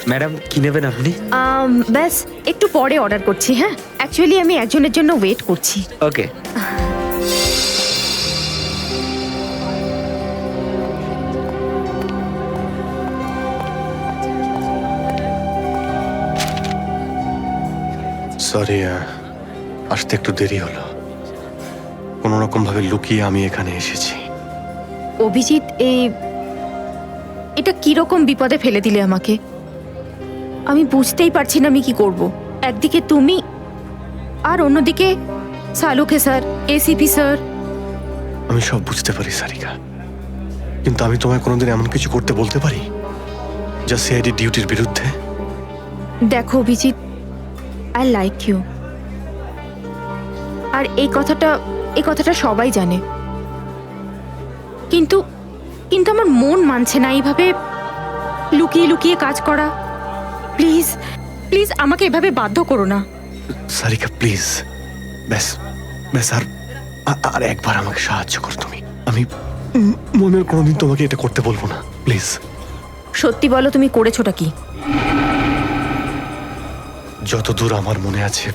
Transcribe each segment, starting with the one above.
Madam কি নেবেন আপনি? ব্যাস একটু পরে অর্ডার করছি। হ্যাঁ, অ্যাকচুয়ালি আমি একজনের জন্য ওয়েট করছি। ওকে। সরি, আসতে একটু দেরি হলো। কোনো রকম ভাবে লুকিয়ে আমি এখানে এসেছি। অভিজিৎ, এটা কিরকম বিপদে ফেলে দিলে আমাকে। আমি বুঝতেই পারছি না আমি কি করব। একদিকে তুমি আর অন্যদিকে সালুকে স্যার, এসিপি স্যার। আমি সব বুঝতে পারি সারিকা, কিন্তু আমি তোমায় কোনোদিন এমন কিছু করতে বলতে পারি যা সিআইডি ডিউটির বিরুদ্ধে? দেখো অভিজিৎ, আই লাইক ইউ। আর এই কথাটা সবাই জানে, কিন্তু কিন্তু আমার মন মানছে না এইভাবে লুকিয়ে লুকিয়ে কাজ করা। প্লিজ প্লিজ আমাকে এভাবে বাধ্য করো না। সারিকা প্লিজ, ব্যাস ব্যাস আর একবার আমাকে সাহায্য করো তুমি। আমি মনের কোনোদিন তোমাকে এটা করতে বলবো না, প্লিজ। সত্যি বলো, তুমি করেছোটা কি? যতদূর আমার মনে আছে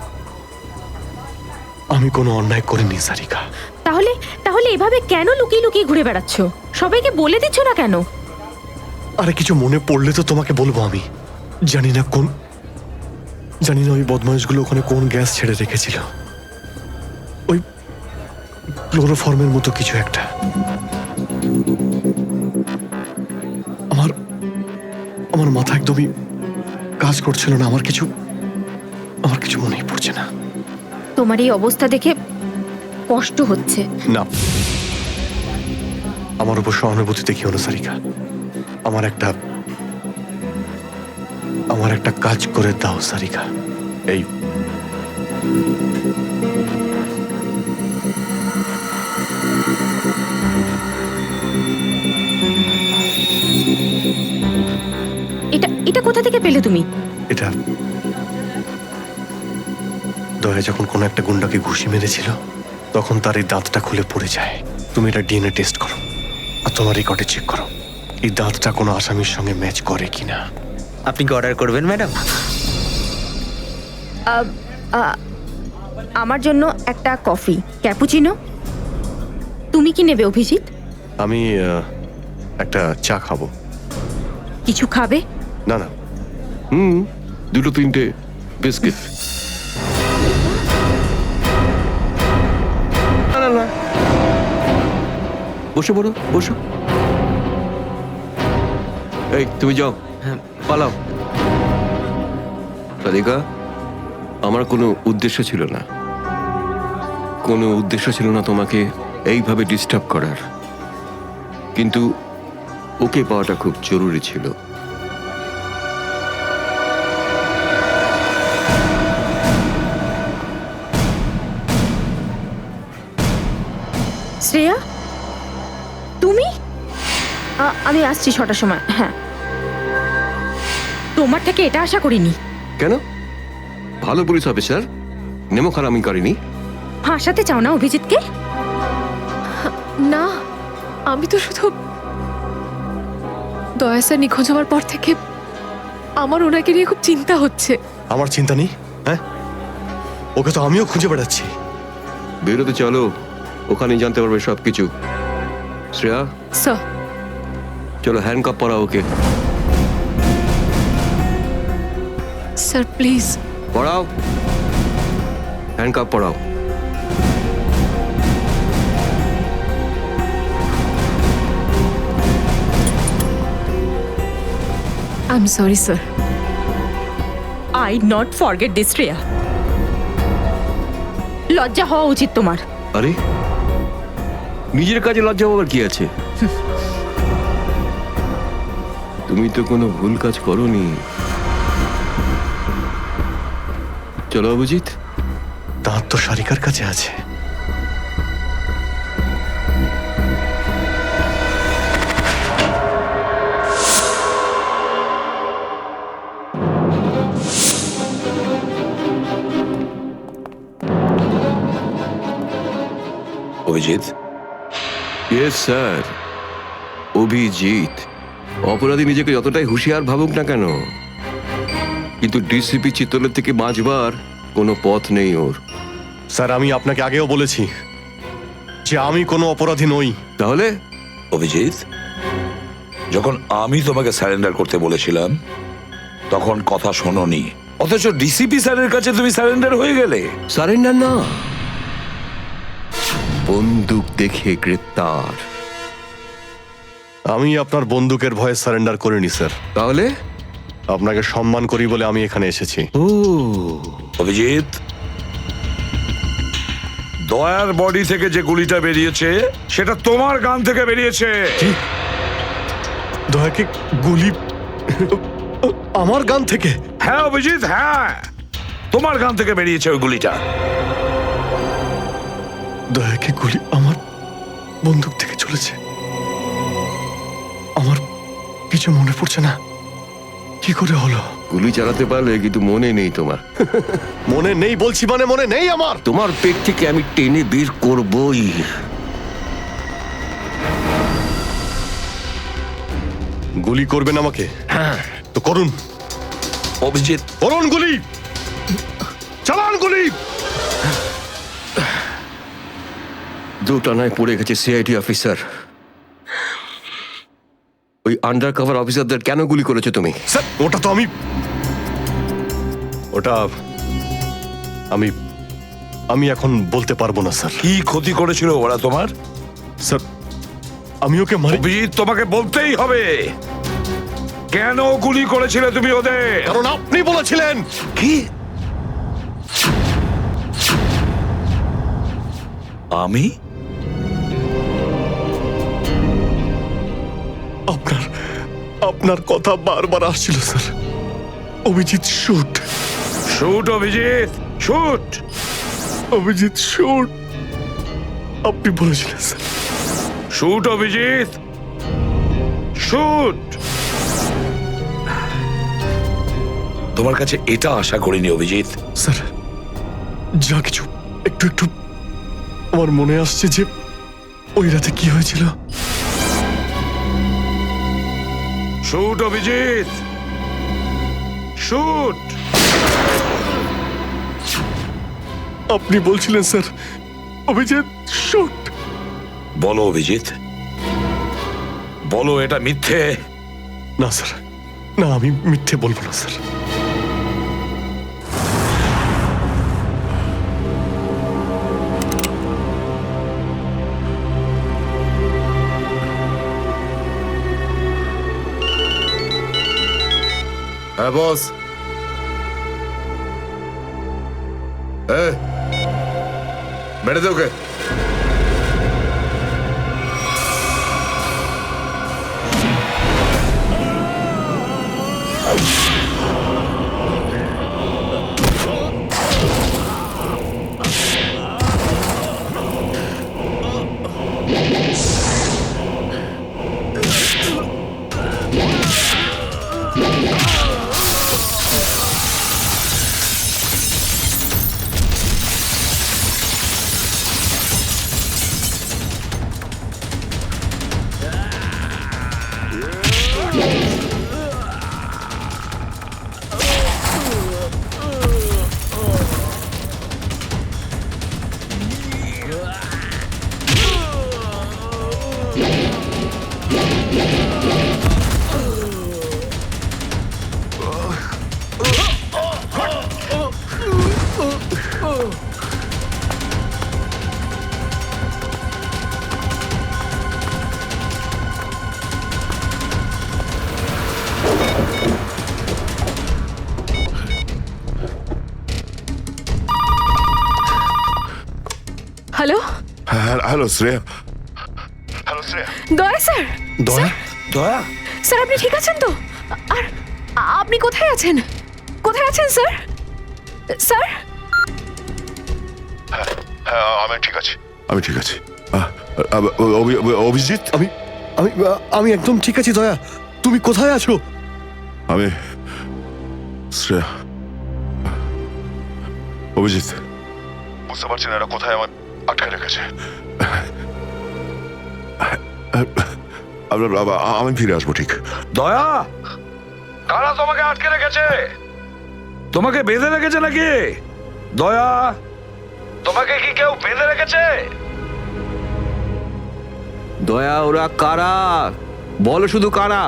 আমি কোনো অন্যায় করিনি সারিকা। তাহলে তাহলে এভাবে কেন লুকিয়ে লুকিয়ে ঘুরে বেড়াচ্ছ? সবাইকে বলে দিচ্ছ না কেন? আরে কিছু মনে পড়লে তো তোমাকে বলবো। আমি জানি না ওই বদমাইশগুলো ওখানে কোন গ্যাস ছেড়ে রেখেছিল। ওই ক্লোরোফর্মের মতো কিছু একটা। আমার মাথা একদমই কাজ করছিল না। আমার কিছু মনেই পড়ছে না। তোমার এই অবস্থা দেখে কষ্ট হচ্ছে। না, আমার উপর সহানুভূতি দেখিও না সারিকা। আমার একটা কাজ করে দাও সারিকা। এই এটা কোথা থেকে পেলে তুমি? এটা দয়া যখন কোনো একটা গুন্ডাকে ঘুষি মেরেছিল তখন তার এই দাঁতটা খুলে পড়ে যায়। তুমি এটা ডিএনএ টেস্ট করো আর তোমার রেকর্ডে চেক করো এই দাঁতটা কোনো আসামির সঙ্গে ম্যাচ করে কিনা। আপনি কি অর্ডার করবেন ম্যাডাম? আমার জন্য একটা কফি ক্যাপুচিনো। তুমি কি নেবে অভিজিৎ? আমি একটা চা খাবো। কিছু খাবে? না না, দুটো তিনটে বিস্কিট। না না, বসে পড়ো, বসো। এই তুমি যাও, হ্যাঁ। পালাও। রাধিকা, আমার কোনো উদ্দেশ্য ছিল না তোমাকে এইভাবে ডিস্টার্ব করার, কিন্তু ওকে পাওয়াটা খুব জরুরি ছিল। শ্রেয়া, তুমি? আমি আসছি 6টার সময়। হ্যাঁ, তোমার থেকে এটা আশা করিনি। কেন? ভালো পুলিশ অফিসার, নেমো খারামি করেনি। ফাঁসাতে চাও না অভিজিৎকে? না, আমি তো শুধু দয়া স্যার নিখোঁজ হওয়ার পর থেকে আমার ওনাকে নিয়ে খুব চিন্তা হচ্ছে। আমার চিন্তা নেই। হ্যাঁ, ওকে তো আমিও খুঁজে বেড়াচ্ছি। বেরোতে চলো, ওখানে জানতে পারবে সবকিছু। শ্রেয়া, স্যার, চলো হ্যান্ডকাপ পরাও ওকে। Sir please. পড়াও, হ্যান্ডকাপ পড়াও। I am sorry sir. I not forget this Shreya. লজ্জা হওয়া উচিত তোমার। আরে, নিজের কাজে লজ্জা পাওয়ার কি আছে? তুমি তো কোনো ভুল কাজ করোনি। চলো অভিজিৎ। দাঁত তো সারিকার কাছে আছে। অভিজিৎ? Yes sir, Abhijit. অপরাধী নিজেকে যতটাই হুঁশিয়ার ভাবুক না কেন, কিন্তু ডিসিপি চিত্তলের থেকে বাঁচবার কোনো পথ নেই ওর। স্যার আমি আপনাকে আগেও বলেছি যে আমি কোনো অপরাধী নই। তাহলে অভিজিৎ, যখন আমি তোমাকে স্যারেন্ডার করতে বলেছিলাম তখন কথা শোনোনি, অথচ ডিসিপি স্যারের কাছে তুমি স্যারেন্ডার হয়ে গেলে। সারেন্ডার না, বন্দুক দেখে গ্রেপ্তার। আমি আপনার বন্দুকের ভয়ে সারেন্ডার করিনি স্যার। তাহলে আপনাকে সম্মান করি বলে আমি এখানে এসেছি। ও অভিজিৎ, দয়ার বডি থেকে যে গুলিটা বেরিয়েছে সেটা তোমার গান থেকে বেরিয়েছে। দয়াকে গুলি আমার গান থেকে? হ্যাঁ অভিজিৎ, হ্যাঁ, তোমার গান থেকে বেরিয়েছে ওই গুলিটা। দয়াকে গুলি আমার বন্দুক থেকে চলেছে? আমার কিছু মনে পড়ছে না, কি করে হলো? গুলি চালাতে পারলে, কিন্তু মনে নেই তোমার। মনে নেই বলছি মানে মনে নেই আমার। তোমার পেট থেকে আমি টেনে বের করবই। গুলি করবেন আমাকে? হ্যাঁ, তো করুন, অভিজিৎ, করুন গুলি, চালান গুলি। দুটানায় পড়ে গেছে সিআইডি অফিসার। ওই আন্ডার কভার অফিসারদের কেন গুলি করেছো তুমি? স্যার ওটা তো ওটা আমি এখন বলতে পারবো না স্যার। কি ক্ষতি করেছিল ওরা তোমার? স্যার আমি ওকে মারি। অভিজিৎ, তোমাকে বলতেই হবে কেন গুলি করেছিলে তুমি ওদের। কারণ আপনি বলেছিলেন। কি? আমি? আপনার কথা বারবার আসছিল sir. Abhijit shoot, shoot Abhijit, shoot. Abhijit shoot, আপনি বলেছিলেন স্যার। Shoot Abhijit, shoot. তোমার কাছে এটা আশা করিনি অভিজিৎ। স্যার যা কিছু একটু একটু আমার মনে আসছে যে ওই রাতে কি হয়েছিল। Shoot Abhijit, shoot. আপনি বলছিলেন স্যার অভিজিৎ শুট। বলো অভিজিৎ, বলো এটা মিথ্যে। না স্যার, না আমি মিথ্যে বলবো না স্যার। হ্যাঁ বস। মেরে দে ওকে। Hello, hello Shreya. Daya sir. দয়া? দয়া, স্যার আপনি ঠিক আছেন তো? আর আপনি কোথায় আছেন? কোথায় আছেন স্যার? স্যার হ্যাঁ আমি ঠিক আছি, আমি ঠিক আছি। অভিজিৎ, আমি আমি আমি একদম ঠিক আছি দয়া। তুমি কোথায় আছো? আমি শ্রেয়া। অভিজিৎ, বুঝতে পারছি না এরা কোথায় আমার আটকে রেখেছে। আমি ফিরে আসবো ঠিক। দয়া, কারা তোমাকে আটকে রেখেছে? তোমাকে বেঁধে রেখেছে নাকি? দয়া, তোমাকে কি কেউ বেঁধে রেখেছে? দয়া, ওরা কারা? বলো শুধু কারা।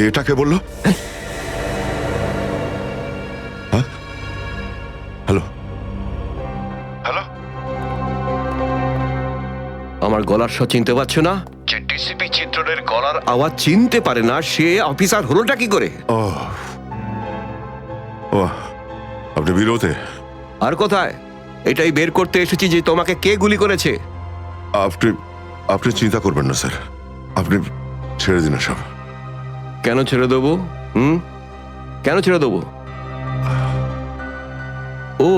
এটাকে বললো? হ্যাঁ, হ্যালো হ্যালো, আমার গলার স্বর চিনতে পারছো না? যে ডিসিপি চিত্রের গলার আওয়াজ চিনতে পারে না, সে অফিসার হলোটা কি করে? ও ও, আপনি বিরোধে? আর কোথায়? এটাই বের করতে এসেছি যে তোমাকে কে গুলি করেছে। আপনি আপনি চিন্তা করবেন না স্যার, আপনি ছেড়ে দিন সব। কেন ছেড়ে দেবো? কেন ছেড়ে দেবো? ও,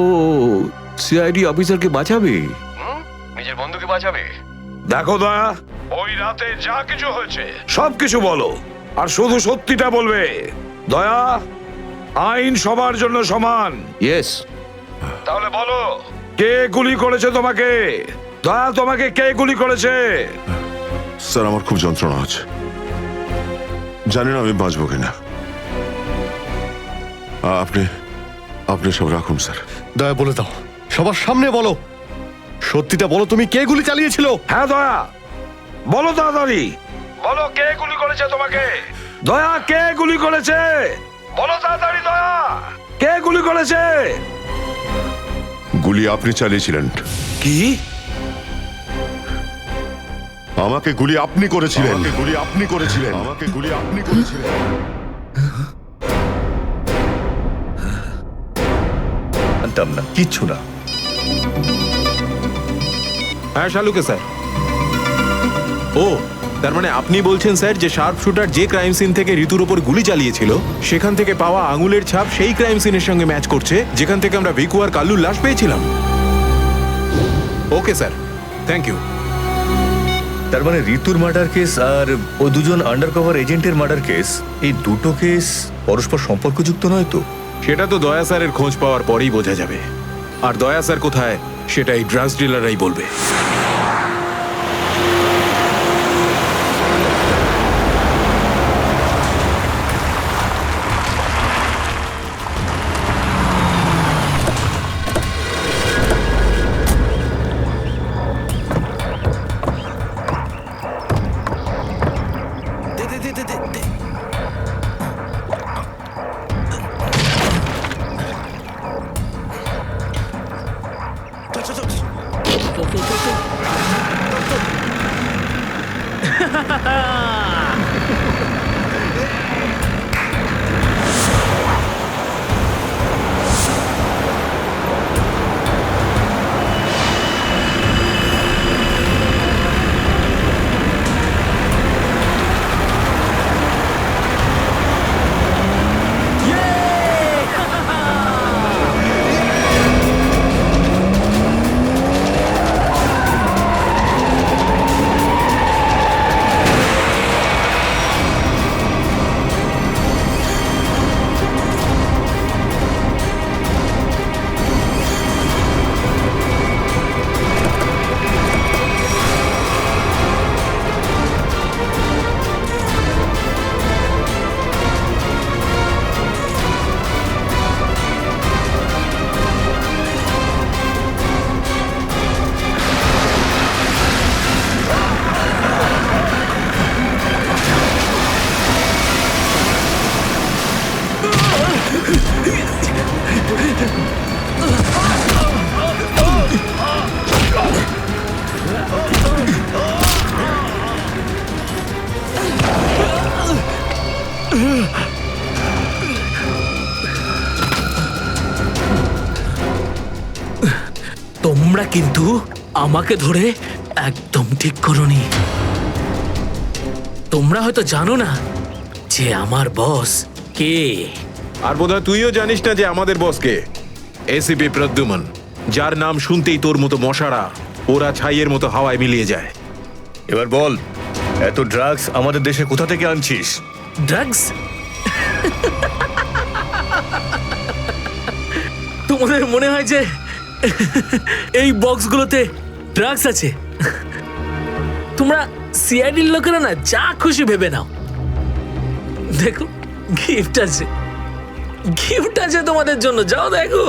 সিআইডি অফিসারকে বাঁচাবে, নিজের বন্ধুকে বাঁচাবে। দেখো দয়া, ওই রাতে যা কিছু হয়েছে সবকিছু বলো, আর শুধু সত্যিটা বলবে। দয়া, আইন সবার জন্য সমান। ইয়েস। তাহলে বলো, কে গুলি করেছে তোমাকে? দয়া, তোমাকে কে গুলি করেছে? স্যার, আমার খুব যন্ত্রণা হচ্ছে, জানি না আমি বাঁচবো কিনা। আপনি আপনি সব রাখুন স্যার। দয়া বলে দাও, সবার সামনে বলো, সত্যিটা বলো, তুমি কে গুলি চালিয়েছিল? হ্যাঁ দয়া, বলো তাড়াতাড়ি, বলো কে গুলি করেছে তোমাকে? দয়া, কে গুলি করেছে? বলো তাড়াতাড়ি দয়া, কে গুলি করেছে? গুলি আপনি চালিয়েছিলেন। কি? আমাকে গুলি আপনি করেছিলেন। গুলি আপনি করেছিলেন। আমাকে গুলি আপনি করেছিলেন। জানতাম না, কিচ্ছু না। হ্যাঁ শালুকে স্যার। ও, তার মানে আপনি বলছেন স্যার যে শার্প শুটার যে ক্রাইম সিন থেকে ঋতুর ওপর গুলি চালিয়েছিল সেখান থেকে পাওয়া আঙুলের ছাপ সেই ক্রাইম সিনের সঙ্গে ম্যাচ করছে যেখান থেকে আমরা ভিকু আর কাল্লুর লাশ পেয়েছিলাম। Okay sir, thank you. তার মানে ঋতুর মার্ডার কেস আর ও দুজন আন্ডারকভার এজেন্টের মার্ডার কেস, এই দুটো কেস পরস্পর সম্পর্কযুক্ত নয় তো? সেটা তো দয়া স্যারের খোঁজ পাওয়ার পরেই বোঝা যাবে। আর দয়া স্যার কোথায় সেটা এই ড্রাগস ডিলাররাই বলবে। তোমরা কিন্তু আমাকে ধরে একদম ঠিক করোনি। তোমরা হয়তো জানো না যে আমার বস কে। আর বোধহয় তুইও জানিস না যে আমাদের বস কে। এসিপি প্রদ্যুমন, যার নাম শুনতেই তোর মতো মশারা ওরা ছাইয়ের মতো হাওয়ায় মিলিয়ে যায়। এবার বল, এত ড্রাগস আমাদের দেশে কোথা থেকে আনছিস? ড্রাগস? তোমাদের মনে হয় যে এই বক্সগুলোতে ড্রাগস আছে? তোমরা সিআইডির লোকেরা না যা খুশি ভেবে নাও। দেখো, গিফট আছে। গিফট আছে তোমাদের জন্য, যাও দেখো।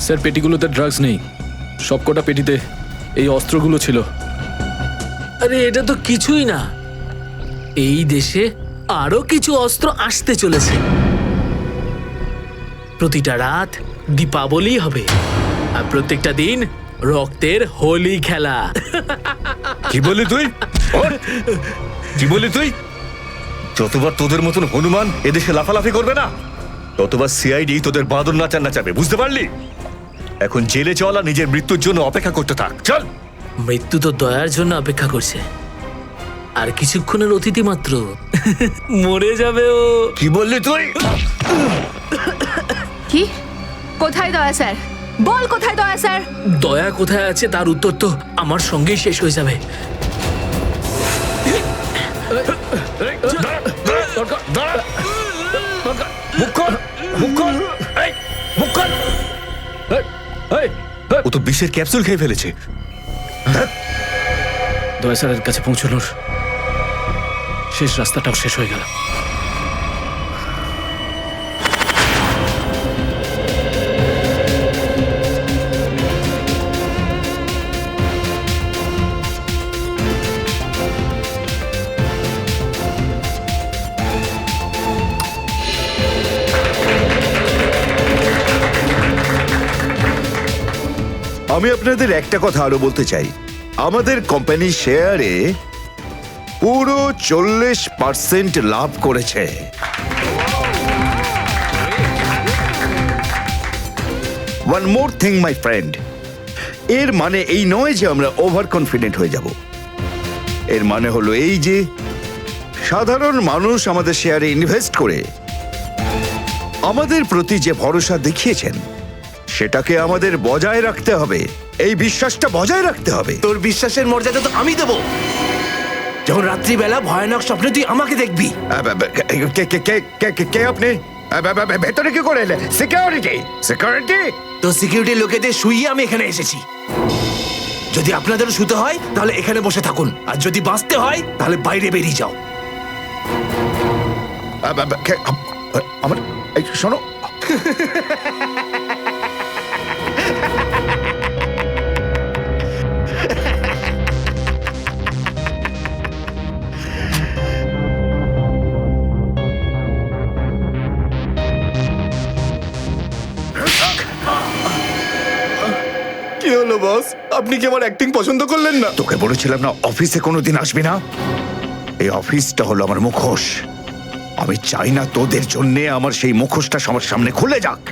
স্যার, পেটিগুলোতে ড্রাগস নেই, সবকটা পেটিতে এই অস্ত্রগুলো ছিল। আরে এটা তো কিছুই না, এই দেশে আরো কিছু অস্ত্র আসতে চলেছে। প্রতিটা রাত দীপাবলি হবে, আর প্রত্যেকটা দিন রক্তের হোলি খেলা। কি বললি তুই? কি বললি তুই? যতবার তোদের মতন হনুমান এদেশে লাফালাফি করবে না, ততবার সিআইডি তোদের বাঁদর নাচাবে, বুঝতে পারলি? এখন জেলে চল আর নিজের মৃত্যুর জন্য অপেক্ষা করতে থাক, চল। মৃত্যু তো দয়ার জন্য অপেক্ষা করছে, আর কিছুক্ষণের অতিথি মাত্র, মরে যাবে ও। কি বললি তুই? কি? কোথায় দয়া স্যার? বল কোথায় দয়া স্যার? দয়া কোথায় আছে তার উত্তর তো আমার সঙ্গেই শেষ হয়ে যাবে। ও তো বিষের ক্যাপসুল খেয়ে ফেলেছে। দয়া স্যারের কাছে পৌঁছানোর শেষ রাস্তাটাও শেষ হয়ে গেল। আমি আপনাদের একটা কথা আরো বলতে চাই, আমাদের কোম্পানির শেয়ারে পুরো 40% লাভ করেছে। One more thing my friend, এর মানে এই নয় যে আমরা ওভার কনফিডেন্ট হয়ে যাব। এর মানে হলো এই যে সাধারণ মানুষ আমাদের শেয়ারে ইনভেস্ট করে আমাদের প্রতি যে ভরসা দেখিয়েছেন সেটাকে আমাদের বজায় রাখতে হবে, এই বিশ্বাসটা বজায় রাখতে হবে। তোর বিশ্বাসের মর্যাদা তো আমি দেব যখন রাত্রিবেলা ভয়ানক স্বপ্নে তুই আমাকে দেখবি। কে আপনি? ভেতরে কি করে এলে? সিকিউরিটি? সিকিউরিটি? তো সিকিউরিটি লোকেদের শুইয়ে আমি এখানে এসেছি। যদি আপনাদেরও শুতে হয় তাহলে এখানে বসে থাকুন, আর যদি বাঁচতে হয় তাহলে বাইরে বেরিয়ে যাও। আমার শোনো, কি হলো বস? আপনি কি আমার অ্যাক্টিং পছন্দ করলেন না? তোকে বলেছিলাম না অফিসে কোনোদিন আসবি না? এই অফিসটা হলো আমার মুখোশ। আমি চাই না তোদের জন্য আমার সেই মুখোশটা সবার সামনে খুলে যাক।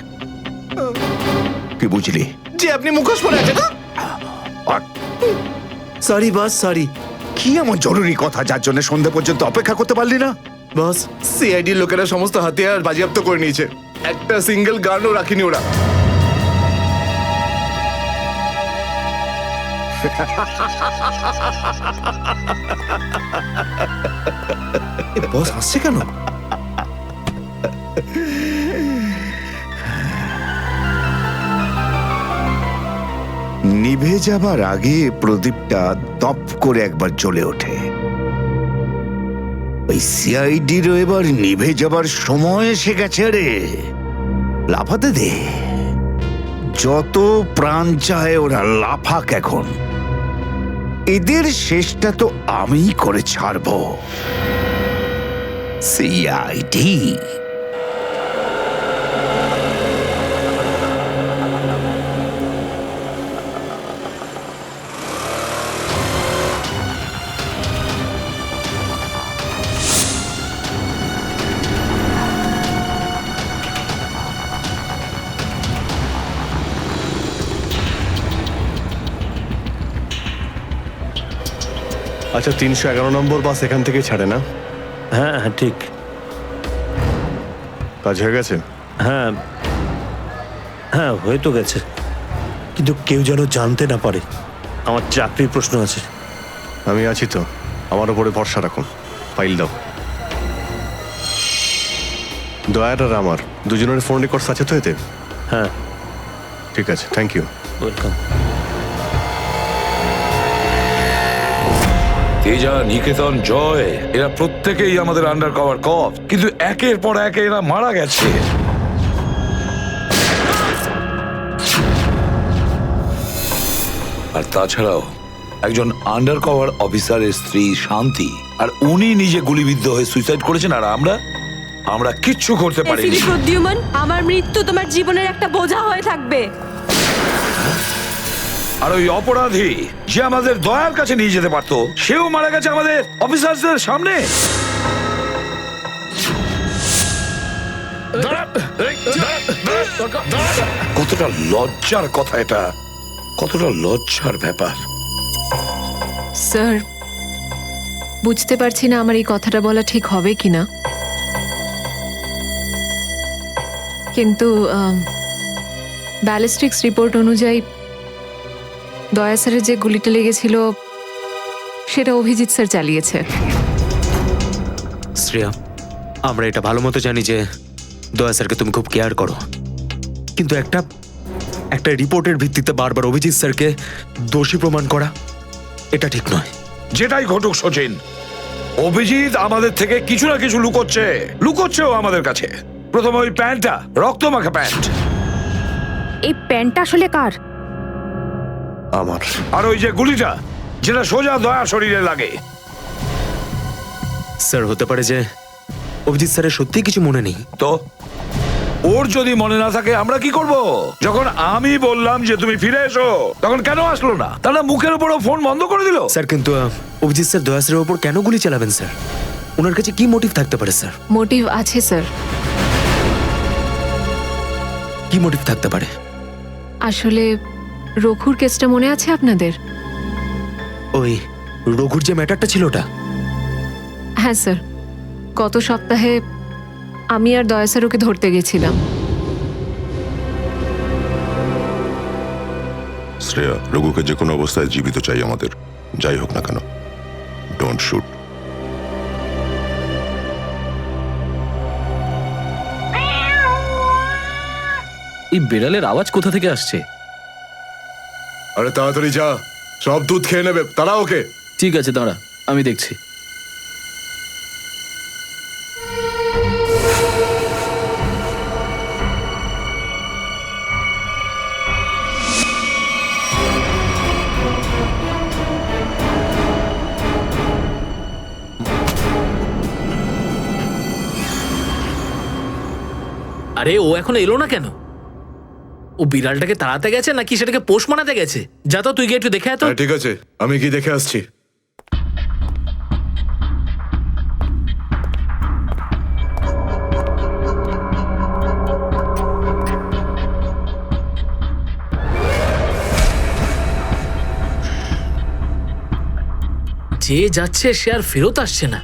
কি বুঝলি? যে আপনি মুখোশ পরে আছেন। Sorry boss, sorry. কি এমন জরুরি কথা যার জন্য সন্ধ্যা পর্যন্ত অপেক্ষা করতে পারলি না? বস, সিআইডি লোকেরা সমস্ত হাতিয়ার বাজেয়াপ্ত করে নিয়েছে, একটা সিঙ্গেল গানও রাখিনি ওরা। বস হাসছে কেন? নিভে যাবার আগে প্রদীপটা দপ করে একবার জ্বলে ওঠে। ওই সিআইডিরও এবার নিভে যাবার সময় এসে গেছে রে। লাফাতে দে, যত প্রাণ চায় ওরা লাফাক এখন। এদের শেষটা তো আমি করে ছাড়বো। সিআইডি আচ্ছা, 311 নম্বর বাস এখান থেকে ছাড়ে না? হ্যাঁ হ্যাঁ ঠিক। কাজ হয়ে গেছে? হ্যাঁ হ্যাঁ হয়ে তো গেছে, কিন্তু কেউ যেন জানতে না পারে। আমার চাকরির প্রশ্ন আছে। আমি আছি তো, আমার উপরে ভরসা রাখুন। ফাইল দাও। দয়ার আর আমার দুজনের ফোন রেকর্ডস আছে তো এতে? হ্যাঁ। ঠিক আছে, থ্যাংক ইউ। ওয়েলকাম। তেজা, নিকেতন, জয় এরা প্রত্যেকেই আমাদের আন্ডার কভার কপ, কিন্তু একের পর এক এরা মারা গেছে। আর তাছাড়াও একজন আন্ডার কভার অফিসারের স্ত্রী শান্তি, আর উনি নিজে গুলিবিদ্ধ হয়ে সুইসাইড করেছেন, আর আমরা কিচ্ছু করতে পারিনি। প্রদ্যুম্ন, আমার মৃত্যু তোমার জীবনের একটা বোঝা হয়ে থাকবে। আর ওই অপরাধী যে আমাদের দয়ার কাছে নিয়ে যেতে পারতো, সেও মারা গেছে আমাদের অফিসারদের সামনে। কতটা লজ্জার কথা এটা, কতটা লজ্জার ব্যাপার। স্যার, বুঝতে পারছি না আমার এই কথাটা বলা ঠিক হবে কিনা, কিন্তু ব্যালিস্টিক্স রিপোর্ট অনুযায়ী দয়া স্যারের যে গুলিটা লেগেছিল সেটা অভিজিৎ স্যার চালিয়েছে। শ্রেয়া, আমরা এটা ভালো মতো জানি যে দয়া স্যারকে তুমি খুব কেয়ার করো, কিন্তু একটা রিপোর্টের ভিত্তিতে বারবার অভিজিৎ স্যারকে দোষী প্রমাণ করা এটা ঠিক নয়। যেটাই ঘটুক সচিন, অভিজিৎ আমাদের থেকে কিছু না কিছু লুকোচ্ছেও আমাদের কাছে। প্রথমে ওই প্যান্টটা, রক্তমাখা প্যান্ট। এই প্যান্টটা আসলে কার? আমার। আর ওই যে গুলিটা, যেটা সোজা দয়া শরীরে লাগে। স্যার, হতে পারে যে অভিজিৎ স্যারের সত্যি কিছু মনে নেই। তো ওর যদি মনে না থাকে আমরা কি করব? যখন আমি বললাম যে তুমি ফিরে এসো, তখন কেন আসলো না? তাহলে মুখের উপরও ফোন বন্ধ করে দিল। স্যার, কিন্তু অভিজিৎ স্যার দয়া স্যারের উপর কেন গুলি চালাবেন স্যার? ওনার কাছে কি মোটিভ থাকতে পারে স্যার? মোটিভ আছে স্যার। কি মোটিভ থাকতে পারে? আসলে রঘুর কেসটা মনে আছে আপনাদের? ওই রঘুর যে ম্যাটারটা ছিল ওটা? হ্যাঁ স্যার, গত সপ্তাহে আমি আর দয়া স্যার ওকে ধরতে গেছিলাম। শ্রেয়া, রঘুকে যে কোনো অবস্থায় জীবিত চাই আমাদের, যাই হোক না কেন। Don't shoot. এই বিড়ালের আওয়াজ কোথা থেকে আসছে? আরে তাড়াতাড়ি যা, সব দুধ খেয়ে নেবে, তারা ওকে। ঠিক আছে, দাঁড়া, আমি দেখছি। আরে ও এখনো এলো না কেন? ও বিড়ালটাকে তাড়াতে গেছে নাকি সেটাকে পোষ মানাতে গেছে? যা তো, তুই গিয়ে একটু দেখে আয় তো। ঠিক আছে, আমি কি দেখে আসছি। যে যাচ্ছে সে আর ফেরত আসছে না।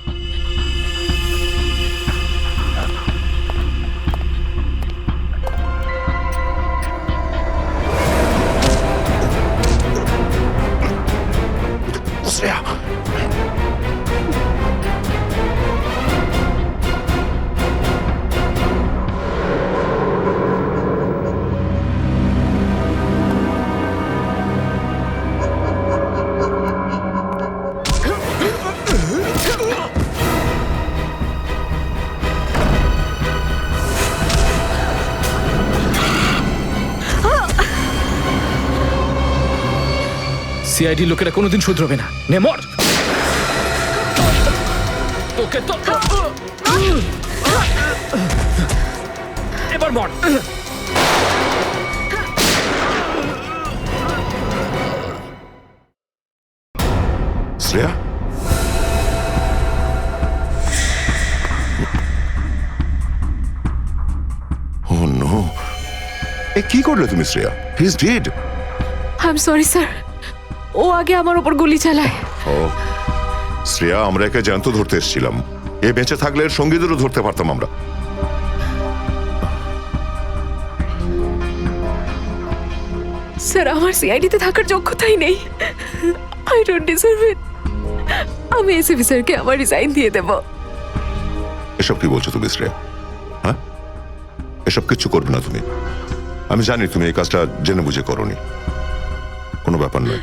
সিআইডি লোকেরা কোনোদিন শুধরবে না। নে মর। তোকে তো এবার মর। শ্রেয়া, ও নো, এ কি করলে তুমি Shreya? He is dead. I am sorry sir, ও আগে আমার উপর গুলি চালায়। ও শ্রেয়া, আমরা একে জ্যান্ত ধরতে এসেছিলাম। এ বেঁচে থাকলে এর সঙ্গীদেরও ধরতে পারতাম আমরা। স্যার, আমার সিআইডিতে থাকার যোগ্যতাই নেই। আই ডোন্ট ডিজার্ভ ইট। আমি এসিপি স্যারকে আমার রিজাইন দিয়ে দেব। এসব কি বলছো তুমি শ্রেয়া? হ্যাঁ, এসব কিচ্ছু করবে না তুমি। আমি জানি তুমি এই কাজটা জেনে বুঝে করোনি। কোনো ব্যাপার নয়,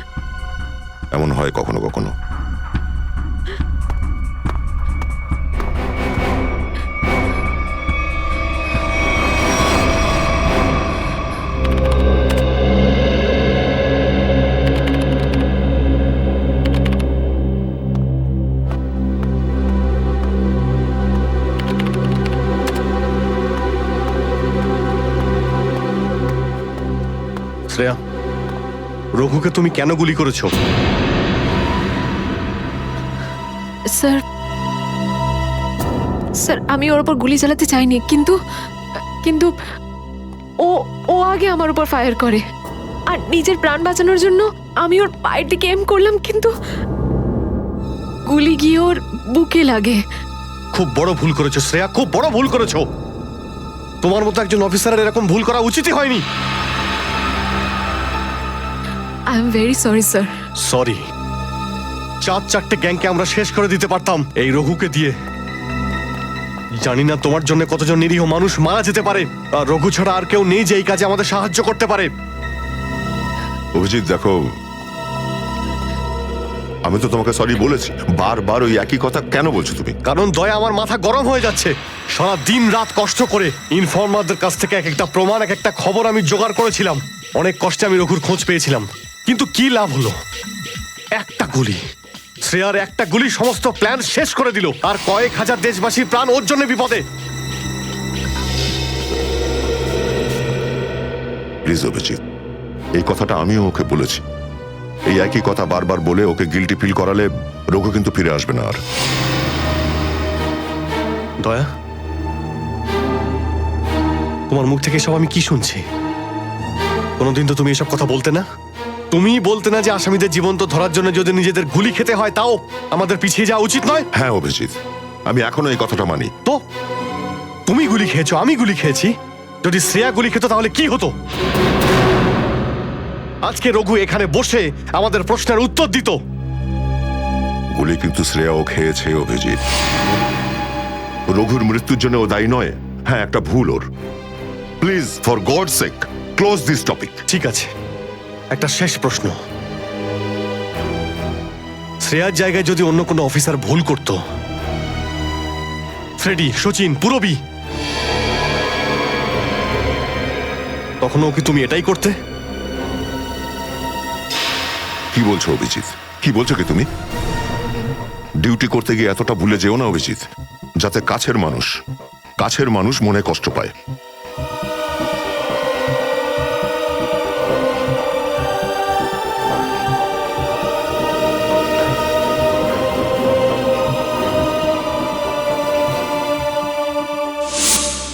এমন হয় কখনো কখনো। শ্রেয়া, রঘুকে তুমি কেন গুলি করেছো? স্যার স্যার আমি ওর উপর গুলি চালাতে চাইনি, কিন্তু কিন্তু ও ও আগে আমার উপর ফায়ার করে, আর নিজের প্রাণ বাঁচানোর জন্য আমি ওর পায়ের দিকে এম করলাম, কিন্তু গুলি গিয়ে ওর বুকে লাগে। খুব বড় ভুল করেছো শ্রেয়া, খুব বড় ভুল করেছো। তোমার মতো একজন অফিসারের এরকম ভুল করা উচিতই হয়নি। I am very sorry sir. Sorry? 4-4টে গ্যাংকে আমরা শেষ করে দিতে পারতাম এই রঘুকে দিয়ে। জানি না তোমার জন্য কতজন নিরীহ মানুষ মারা যেতে পারে, আর রঘু ছাড়া আর কেউ নেই যে এই কাজে আমাদের সাহায্য করতে পারে। অভিজিৎ দেখো, আমি তো তোমাকে সরি বলেছি, বারবার ওই একই কথা কেন বলছো তুমি? কারণ দয়া আমার মাথা গরম হয়ে যাচ্ছে। সারা দিন রাত কষ্ট করে ইনফর্মারদের কাছ থেকে এক একটা প্রমাণ, এক একটা খবর আমি জোগাড় করেছিলাম। অনেক কষ্টে আমি রঘুর খোঁজ পেয়েছিলাম, কিন্তু কি লাভ হলো? একটা গুলি, শ্রেয়ার একটা গুলি সমস্ত প্ল্যান শেষ করে দিল, আর কয়েক হাজার দেশবাসীর প্রাণ ওর জন্য বিপদে। প্লিজ অভিজিৎ, এই কথাটা আমিও ওকে বলেছি। এই একই কথা বারবার বলে ওকে গিল্টি ফিল করালে রঘু কিন্তু ফিরে আসবে না আর। দয়া, তোমার মুখ থেকে সব আমি কি শুনছি? কোনোদিন তো তুমি এসব কথা বলতে না। তুমি বলতে না যে আসামিদের জীবন্ত ধরার জন্য যদি নিজেদের গুলি খেতে হয় তাও আমাদের পিছিয়ে যাওয়া উচিত নয়? হ্যাঁ অভিজিৎ, আমি এখনো এই কথাটা মানি। তো তুমি গুলি খেয়েছো, আমি গুলি খেয়েছি। যদি শ্রেয়া গুলি খেত তাহলে কি হতো? আজকে রঘু এখানে বসে আমাদের প্রশ্নের উত্তর দিত। গুলি কিন্তু শ্রেয়াও খেয়েছে অভিজিৎ। রঘুর মৃত্যুর জন্য ও দায়ী নয়। হ্যাঁ, একটা ভুল ওর। Please, for God sake, close this topic. ঠিক আছে, একটা শেষ প্রশ্ন। শ্রেয়ার জায়গায় যদি অন্য কোনো অফিসার ভুল করত, ফ্রেডি, সচিন, পুরবী, তখনও কি তুমি এটাই করতে? কি বলছো অভিজিৎ? কি বলছো কি তুমি? ডিউটি করতে গিয়ে এতটা ভুলে যেও না অভিজিৎ, যাতে কাছের মানুষ মনে কষ্ট পায়।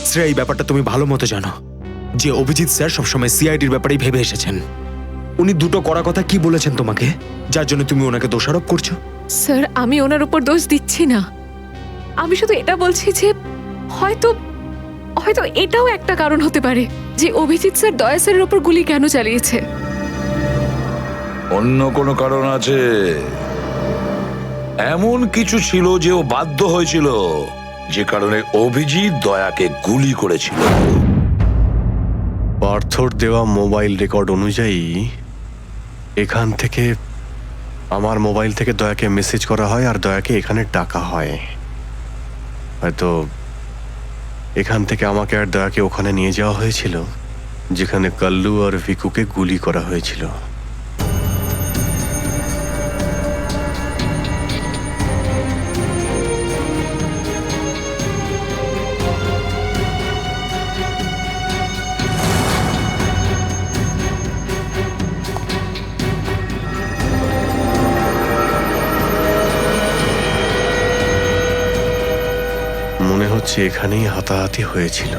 শ্রেয়া, এই ব্যাপারটা তুমি ভালো মতো জানো যে অভিজিৎ স্যার সবসময় সিআইডির ব্যাপারেই ভেবে এসেছেন। উনি দুটো কড়া কথা কি বলেছেন তোমাকে, যার জন্য তুমি ওনাকে দোষারোপ করছো? স্যার আমি ওনার উপর দোষ দিচ্ছি না, আমি শুধু এটা বলছি যে হয়তো হয়তো এটাও একটা কারণ হতে পারে যে অভিজিৎ স্যার দয়া স্যারের উপর গুলি কেন চালিয়েছে। অন্য কোনো কারণ আছে? এমন কিছু ছিল যে ও বাধ্য হয়েছিল, যে কারণে অভিজিৎ দয়াকে গুলি করেছিল। পার্থর দেওয়া মোবাইল রেকর্ড অনুযায়ী এখান থেকে আমার মোবাইল থেকে দয়াকে মেসেজ করা হয় আর দয়াকে এখানে ডাকা হয়। হয়তো এখান থেকে আমাকে আর দয়াকে ওখানে নিয়ে যাওয়া হয়েছিল যেখানে কাল্লু আর ভিকুকে গুলি করা হয়েছিল। মনে হচ্ছে এখানেই হাতাহাতি হয়েছিল।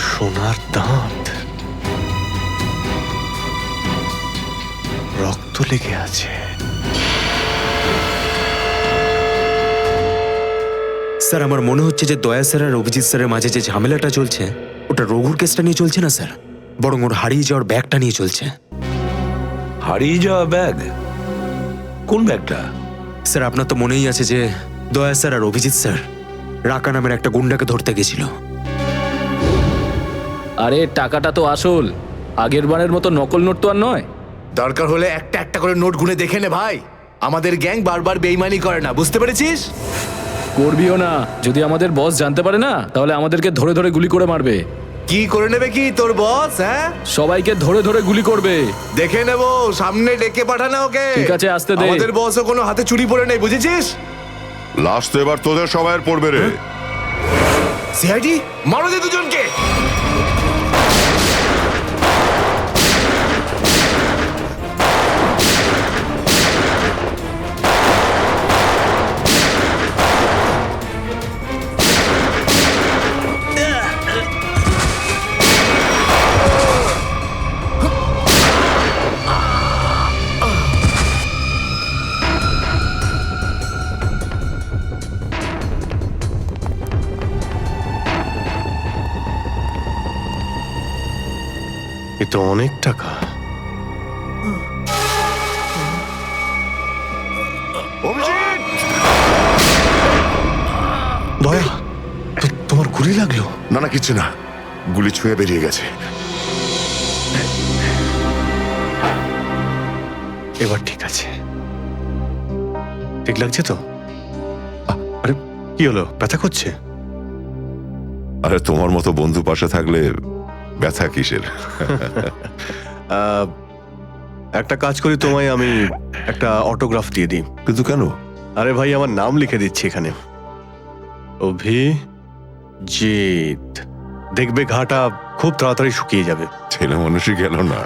সোনার দাঁত, রক্ত লেগে আছে। স্যার, আমার মনে হচ্ছে যে দয়া স্যার আর অভিজিৎ স্যারের মাঝে যে ঝামেলাটা চলছে ওটা ওটা রঘুর কেসটা নিয়ে চলছে না স্যার, বরং ওর হারিয়ে যাওয়ার ব্যাগটা নিয়ে চলছে। হারিয়ে যাওয়া ব্যাগ? কোন ব্যাগটা? স্যার আপনার তো মনেই আছে যে দয়া স্যার আর অভিজিৎ স্যার রাকা নামের একটা গুন্ডাকে ধরতে গেছিল। আরে টাকাটা তো আসল, আগের বারের মতো নকল নোট তো আর নয়। দরকার হলে একটা একটা করে নোট গুনে দেখে নে ভাই। আমাদের গ্যাং বারবার বেইমানি করে না, বুঝতে পেরেছিস? করবিও না, যদি আমাদের বস জানতে পারে না তাহলে আমাদেরকে ধরে ধরে গুলি করে মারবে। কি করে নেবে কি তোর বস? হ্যাঁ, সবাইকে ধরে ধরে গুলি করবে। দেখে নেব, সামনে ডেকে পাঠানা ওকে। ঠিক আছে, আসতে দে। আমাদের বসও কোনো হাতে চুরি পড়ে নেই, বুঝেছিস? লাস্ট এবার তোদের সবাইয়ের পড়বে রে। সিআইডি মারো দে দুজনকে। এ তো অনেক টাকা। দয়া, তোমার গুলি লাগলো? না না, কিছু না, গুলি ছুঁয়ে বেরিয়ে গেছে। এবার ঠিক আছে, ঠিক লাগছে তো? আরে কি হলো, ব্যথা করছে? আরে তোমার মতো বন্ধু পাশে থাকলে ব্যথা কিসের? একটা কাজ করি, তোমায় আমি একটা অটোগ্রাফ দিয়ে দিই। কিন্তু কেন? আরে ভাই, আমার নাম লিখে দিচ্ছি এখানে, অভিজিৎ। দেখবে ঘাটা খুব তাড়াতাড়ি শুকিয়ে যাবে। ছেলে মানুষই গেল না।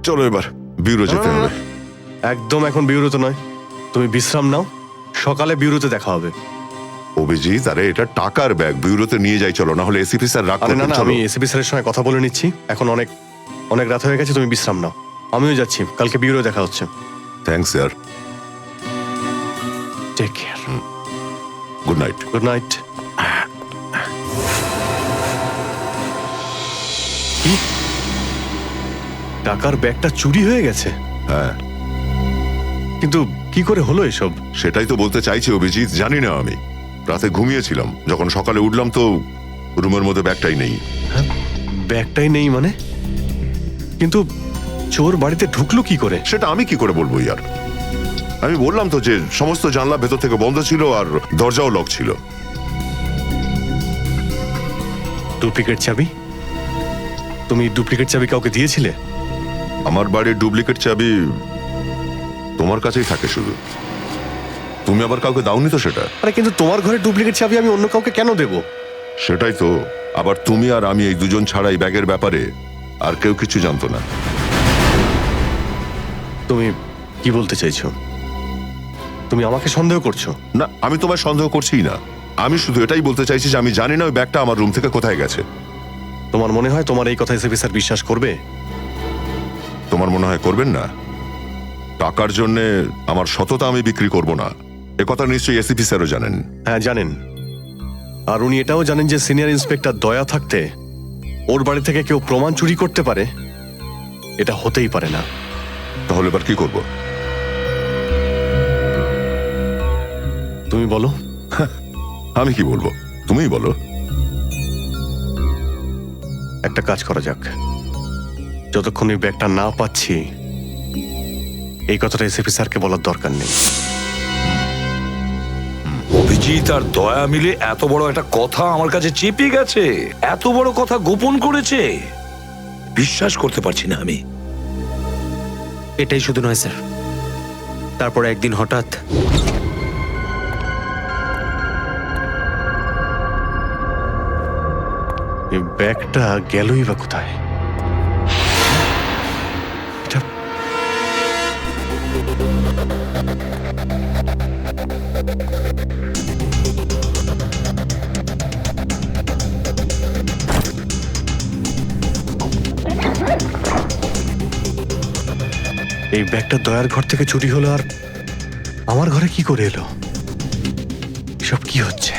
চলো এবার বিউরো যেতে হবে। একদম এখন বিউরোতে নয়, তুমি বিশ্রাম নাও, সকালে বিউরোতে দেখা হবে। অভিজিৎ, আরে এটা টাকার ব্যাগ, বিউরোতে নিয়ে যাই চলো, না হলে এসিপি স্যার রাগ আরে না করবেন। না, চলো। আমি এসিপি স্যারের সঙ্গে কথা বলে নিচ্ছি, এখন অনেক অনেক রাত হয়ে গেছে, তুমি বিশ্রাম নাও। আমিও যাচ্ছি, কালকে বিউরো দেখা হচ্ছে। Thanks sir. Take care. Good night. Good night. কি, টাকার ব্যাগটা চুরি হয়ে গেছে? হ্যাঁ, কিন্তু কি করে হলো এসব? সেটাই তো বলতে চাইছি অভিজিৎ, জানি না। আমি রাতে ঘুমিয়েছিলাম, যখন সকালে উঠলাম তো রুমের মধ্যে ব্যাগটাই নেই। ব্যাগটাই নেই মানে? কিন্তু চোর বাড়িতে ঢুকলো কি করে? সেটা আমি কি করে বলবো ইয়ার? আমি বললাম তো যে সমস্ত জানলা ভেতর থেকে বন্ধ ছিল আর দরজাও লক ছিল। ডুপ্লিকেট চাবি? তুমি ডুপ্লিকেট চাবি কাউকে দিয়েছিলে? আমার বাড়ির ডুপ্লিকেট চাবি তোমার কাছেই থাকে শুধু, তুমি আবার কাউকে দাওনি তো সেটা। আরে কিন্তু তোমার ঘরে ডুপ্লিকেট চাবি আমি অন্য কাউকে কেন দেব? সেটাই তো, আবার তুমি আর আমি এই দুজন ছাড়া এই ব্যাগের ব্যাপারে আর কেউ কিছু জানতো না। তুমি কি বলতে চাইছো? তুমি আমাকে সন্দেহ করছো? না, আমি তোমায় সন্দেহ করছিই না, আমি শুধু এটাই বলতে চাইছি যে আমি জানি না ওই ব্যাগটা আমার রুম থেকে কোথায় গেছে। তোমার মনে হয় তোমার এই কথা এসিপি স্যার বিশ্বাস করবে? তোমার মনে হয় করবেন না? টাকার জন্য আমার সততা আমি বিক্রি করব না, এ কথা নিশ্চয়ই এসিপি স্যারও জানেন। হ্যাঁ জানেন, আর উনি এটাও জানেন যে সিনিয়র ইন্সপেক্টর দয়া থাকতে ওর বাড়ি থেকে কেউ প্রমাণ চুরি করতে পারে, এটা হতেই পারে না। তাহলে এবার কি করব? তুমি বলো। আমি কি বলবো, তুমিই বলো। একটা কাজ করা যাক, যতক্ষণ এই ব্যাগটা না পাচ্ছি এই কথাটা এসিপি স্যারকে বলার দরকার নেই। অভিজিৎ আর দয়া মিলে এত বড় একটা কথা আমার কাছে চেপে গেছে, এত বড় কথা গোপন করেছে, বিশ্বাস করতে পারছি না আমি। এটাই শুধু নয় স্যার, তারপর একদিন হঠাৎ এই ব্যাগটা গেলই বা কোথায়? এই ব্যাগটা দয়ার ঘর থেকে চুরি হলো, আর আমার ঘরে কি করে এলো? এসব কি হচ্ছে?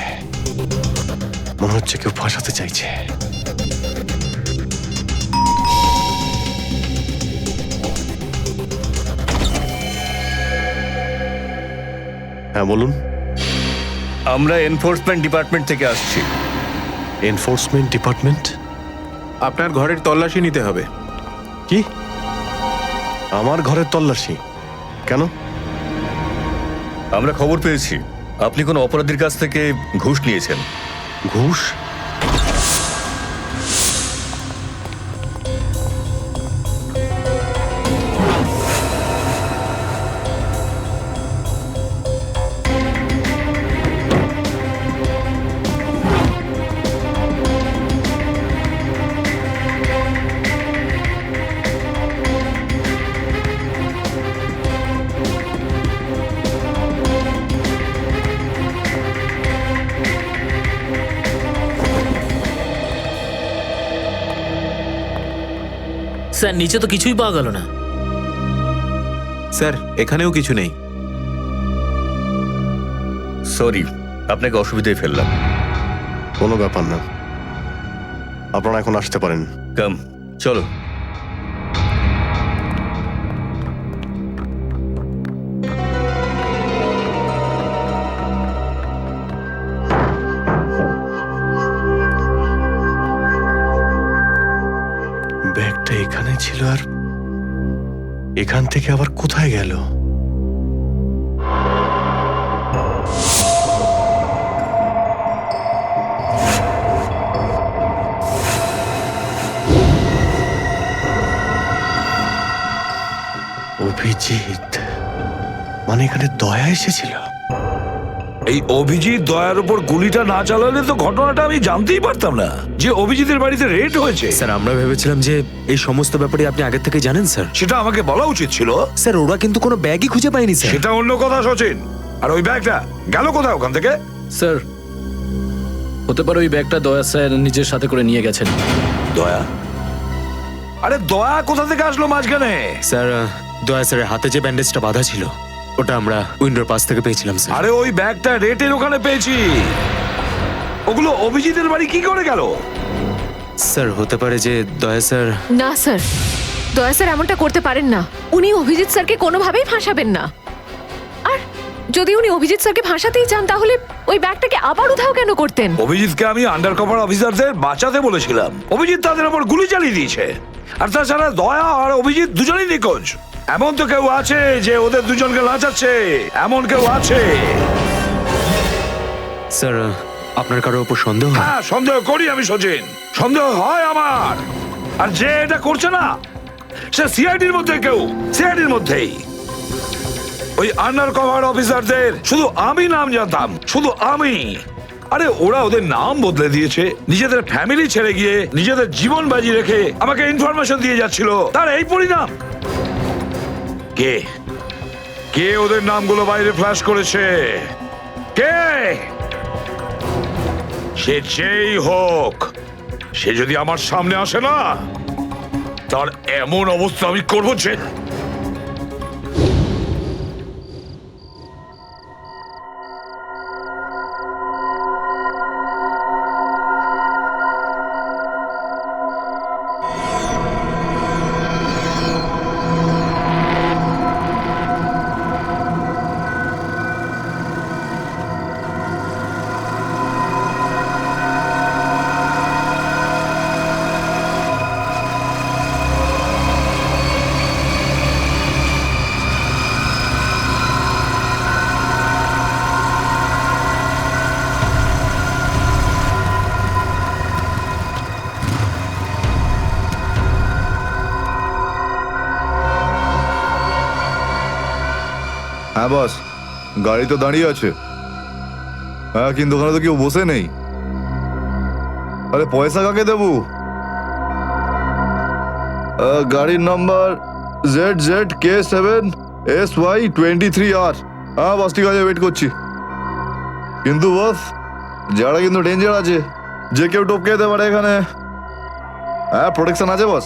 মনে মনে হচ্ছে কেউ ফাঁসাতে চাইছে। হ্যাঁ বলুন। আমরা এনফোর্সমেন্ট ডিপার্টমেন্ট থেকে আসছি। Enforcement department? আপনার ঘরের তল্লাশি নিতে হবে। কি? আমার ঘরের তল্লাশি কেন? আমরা খবর পেয়েছি আপনি কোনো অপরাধীর কাছ থেকে ঘুষ নিয়েছেন। ঘুষ? স্যার নিচে তো কিছুই পাওয়া গেল না। স্যার এখানেও কিছু নেই। সরি, আপনাকে অসুবিধায় ফেললাম। কোনো ব্যাপার না, আপনারা এখন আসতে পারেন। কাম, চলো। ব্যাগটা এখানে ছিল, আর এখান থেকে আবার কোথায় গেল? অভিজিৎ, মানে এখানে দয়া এসেছিল? এই অভিজিৎ দয়ার উপর গুলিটা না চালালে তো ঘটনাটা আমি জানতেই পারতাম না যে অভিজিতের বাড়িতে রেড হয়েছে। স্যার আমরা ভেবেছিলাম যে এই সমস্ত ব্যাপারে আপনি আগে থেকে জানেন স্যার। সেটা আমাকে বলা উচিত ছিল। স্যার ওরা কিন্তু কোনো ব্যাগই খুঁজে পায়নি স্যার। সেটা অন্য কথা সচিন। আর ওই ব্যাগটা গেল কোথায় ওখান থেকে? স্যার হতে পারে ওই ব্যাগটা দয়া স্যার নিজের সাথে করে নিয়ে গেছেন। দয়া? আরে দয়া কোথা থেকে আসলো মাঝখানে? স্যার দয়া স্যারের হাতে যে ব্যান্ডেজটা বাঁধা ছিল ওটা আমরা উইন্ডোর পাশ থেকে পেয়েছিলাম স্যার। আরে ওই ব্যাগটা রেটের ওখানে পেয়েছি। ওগুলো অভিজিতের বাড়ি কি করে গেল? স্যার হতে পারে যে দয়া স্যার। না স্যার, দয়া স্যার এমনটা করতে পারেন না। উনি অভিজিৎ স্যারকে কোনোভাবেই ফাঁসাবেন না। আর যদি উনি অভিজিৎ স্যারকে ফাঁসাতেই চান তাহলে ওই ব্যাগটাকে আবার উধাও কেন করতেন? অভিজিৎকে আমি আন্ডার কভার অফিসারদের বাঁচাতে বলেছিলাম, অভিজিৎ তাদের উপর গুলি চালিয়ে দিয়েছে। আর তাছাড়া দয়া আর অভিজিৎ দুজনেই নিখোঁজ। এমন তো কেউ আছে যে ওদের দুজনকে লাচাচ্ছে, এমন কেউ আছে? স্যার আপনার কারোর উপর সন্দেহ? হ্যাঁ সন্দেহ করি আমি সচিন, সন্দেহ হয় আমার। আর যে এটা করছে না সে সিআইডির মধ্যে কেউ, সিআইডির মধ্যেই। ওই আন্ডার কভার অফিসারদের শুধু আমি নাম জানতাম, শুধু আমি। আরে ওরা ওদের নাম বদলে দিয়েছে, নিজেদের ফ্যামিলি ছেড়ে গিয়ে নিজেদের জীবন বাজি রেখে আমাকে ইনফরমেশন দিয়ে যাচ্ছিল। তার এই পরিণাম। কে কে ওদের নামগুলো বাইরে ফ্ল্যাশ করেছে? কে? সে যেই হোক, সে যদি আমার সামনে আসে না, তার এমন অবস্থা আমি করবো যে। হ্যাঁ বস, গাড়ি তো দাঁড়িয়ে আছে। হ্যাঁ কিন্তু ওখানে তো কেউ বসে নেই। আরে পয়সা কাকে দেবো? গাড়ির নাম্বার ZZK7SY23R। হ্যাঁ বস ঠিক আছে, ওয়েট করছি। কিন্তু বস যারা কিন্তু ডেঞ্জার আছে, যে কেউ টপকে যেতে পারে এখানে। হ্যাঁ প্রোটেকশন আছে বস,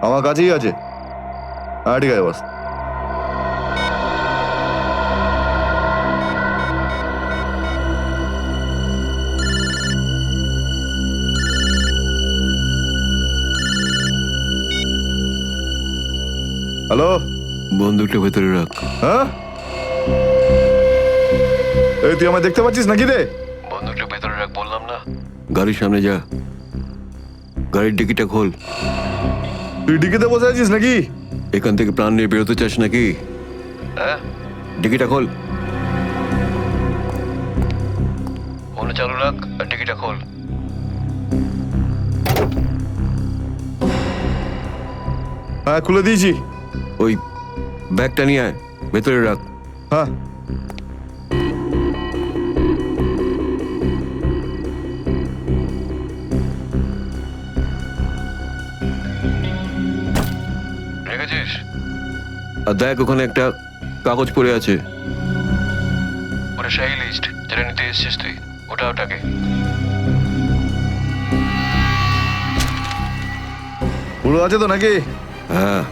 আমার কাছেই আছে। হ্যাঁ ঠিক আছে বস। হ্যালো, বন্দুকটা ভেতরে রাখ। হ্যাঁ এই তুই আমায় দেখতে পাচ্ছিস নাকি রে? বন্দুকটা ভেতরে রাখ বললাম না। গাড়ির সামনে যা, গাড়ির ডিকিটা খোল। তুই ডিকিতে বসে আছিস নাকি? এখান থেকে প্রাণ নিয়ে বেরোতে চাস নাকি? হ্যাঁ, ডিকিটা খোল। ফোন চালু রাখ আর ডিকিটা খোল। হ্যাঁ খুলে দিয়েছি। ওই ব্যাগটা নিয়ে আয়, ভেতরে রাখ। হ্যাঁ রেখেছিস? আর দেখ ওখানে একটা কাগজ পড়ে আছে, ওটা সেই লিস্ট যেটা নিতে এসেছিস তুই। ওটাকে পুরো আছে তো নাকি? হ্যাঁ,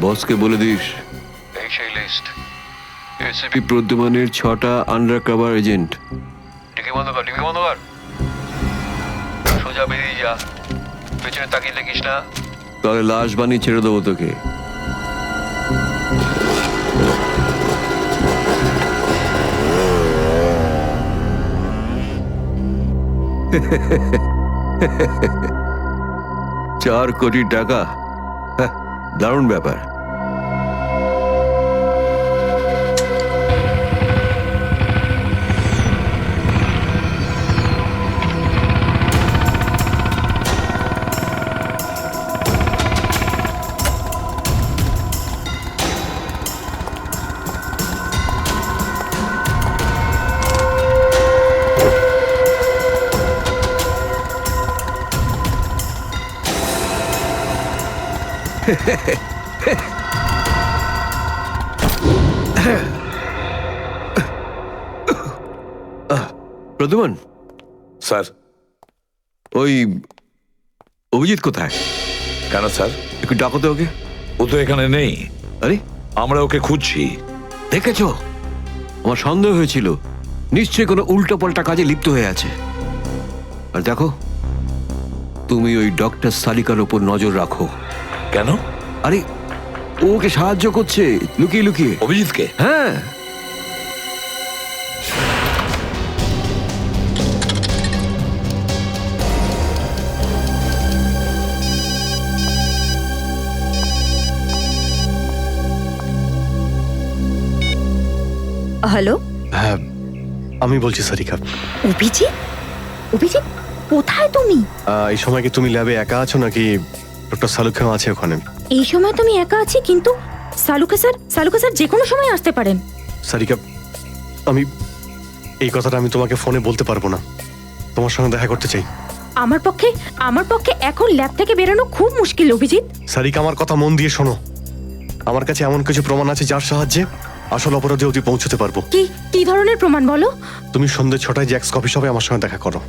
বসকে বলে দিস এই সেই লিস্ট। এসিপি প্রদ্যুমানের 6টা আন্ডার কভার এজেন্ট। ডিকি বন্ধ কর, ডিকি বন্ধ কর। সোজা বেরিয়ে যা, পেছনে তাকিয়ে দেখিস না, তাহলে লাশ বানিয়ে ছেড়ে দেবো তোকে। $4 কোটি, হ্যাঁ, দারুণ ব্যাপার। প্রদ্যুমান স্যার। ওই অভিজিৎ কোথায়? কেন স্যার? একটু ডাকো তো ওকে। ও তো এখানে নেই। আরে আমরা ওকে খুঁজছি। দেখেছো, আমার সন্দেহ হয়েছিল নিশ্চয়ই কোনো উল্টো পাল্টা কাজে লিপ্ত হয়ে আছে। আর দেখো, তুমি ওই ডক্টর সালিকার ওপর নজর রাখো। কেন? আরে ও ওকে সাহায্য করছে লুকিয়ে লুকিয়ে। অভিজিৎকে? হ্যাঁ। হ্যালো, হ্যাঁ আমি বলছি সারিকা। অভিজিৎ? অভিজিৎ কোথায় তুমি? এই সময় কি তুমি ল্যাবে একা আছো নাকি ডক্টর সালুখাও আছে ওখানে? এই সময় তুমি একা আছি, কিন্তু সালুকা স্যার যে কোনো সময় আসতে পারেন। সারিকা, আমি এই কথাটা আমি তোমাকে ফোনে বলতে পারবো না। তোমার সঙ্গে দেখা করতে চাই। আমার পক্ষে এখন ল্যাব থেকে বেরোনো খুব মুশকিল অভিজিৎ। সারিকা, আমার কথা মন দিয়ে শোনো। আমার কাছে এমন কিছু প্রমাণ আছে যার সাহায্যে আসল অপরাধী অবধি পৌঁছতে পারবো। কি ধরনের প্রমাণ বলো? তুমি সন্ধ্যে 6টায় জ্যাক্স কফি শপে আমার সঙ্গে দেখা করো।